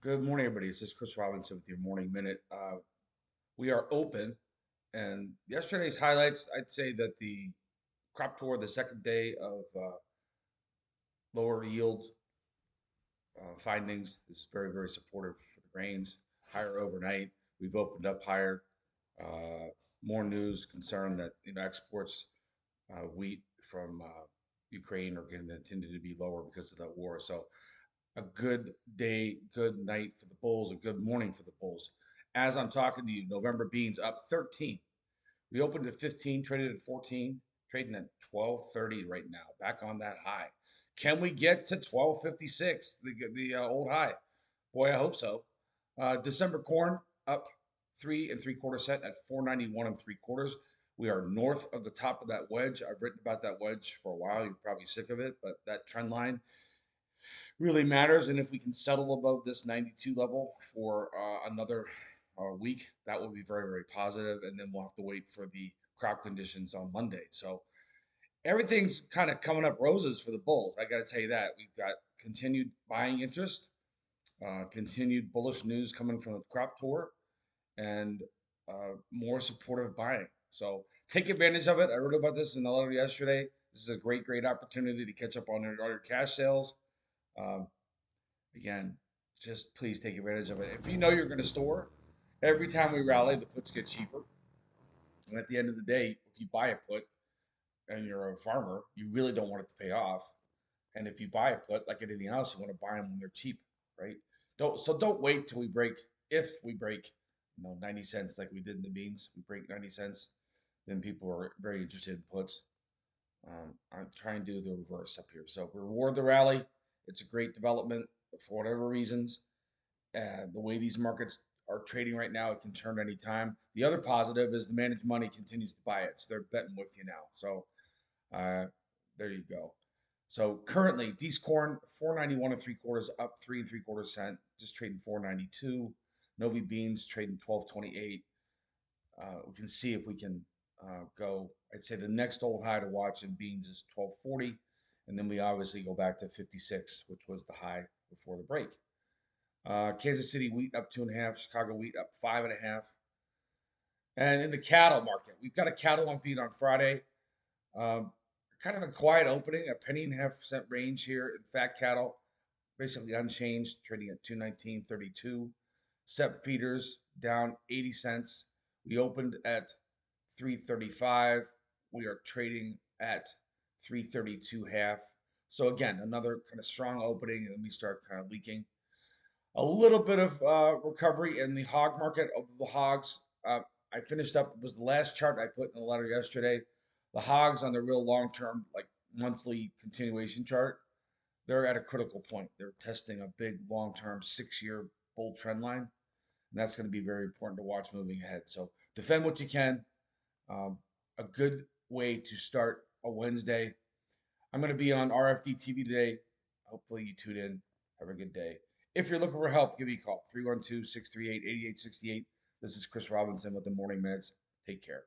Good morning, everybody. This is Chris Robinson with your Morning Minute. We are open, and yesterday's highlights, I'd say that the crop tour, the second day of lower yield findings, is very, very supportive for the grains. Higher overnight. We've opened up higher. Uh, More news concern that exports wheat from Ukraine are going to continue to be lower because of that war. So a good day, good night for the bulls, a good morning for the bulls. As I'm talking to you, November beans up 13. We opened at 15, traded at 14, trading at 12.30 right now, back on that high. Can we get to 12.56, the old high? Boy, I hope so. December corn up 3 3/4 cent at 491 3/4. We are north of the top of that wedge. I've written about that wedge for a while. You're probably sick of it, but that trend line really matters. And if we can settle above this 92 level for another week, that will be very, very positive. And then we'll have to wait for the crop conditions on Monday. So everything's kind of coming up roses for the bulls. I got to tell you that. We've got continued buying interest, continued bullish news coming from the crop tour, and more supportive buying. So take advantage of it. I wrote about this in the letter yesterday. This is a great, great opportunity to catch up on all your cash sales. Um, Again, just please take advantage of it. If you know you're going to store, every time we rally, the puts get cheaper. And at the end of the day, if you buy a put and you're a farmer, you really don't want it to pay off. And if you buy a put, like anything else, you want to buy them when they're cheap, right? Don't wait till we break. If we break, 90 cents like we did in the beans, we break 90 cents, then people are very interested in puts. I'm trying to do the reverse up here. So reward the rally. It's a great development for whatever reasons. The way these markets are trading right now, it can turn any time. The other positive is the managed money continues to buy it, so they're betting with you now. So uh, there you go. So currently, D's corn 491 3/4, up 3 3/4 cent, just trading 492. Novi beans trading 12.28. We can see if we can go. I'd say the next old high to watch in beans is 12.40, and then we obviously go back to 56, which was the high before the break. Kansas City wheat up 2.5, Chicago wheat up 5.5. And in the cattle market, we've got a cattle on feed on Friday. Um, Kind of a quiet opening, a penny-and-a-half-cent range here in fat cattle, basically unchanged, trading at 219.32. Sep feeders down 80 cents. We opened at 335. We are trading at 332 half. So again, another kind of strong opening, and then we start kind of leaking. A little bit of recovery in the hog market of the hogs. I finished up, it was the last chart I put in the letter yesterday. The hogs on the real long term, like monthly continuation chart, they're at a critical point. They're testing a big long term 6 year bull trend line. And that's going to be very important to watch moving ahead. So defend what you can. Um, a good way to start a Wednesday. I'm going to be on RFD TV today. Hopefully you tune in. Have a good day. If you're looking for help, give me a call 312 638 8868. This is Chris Robinson with the Morning Minutes. Take care.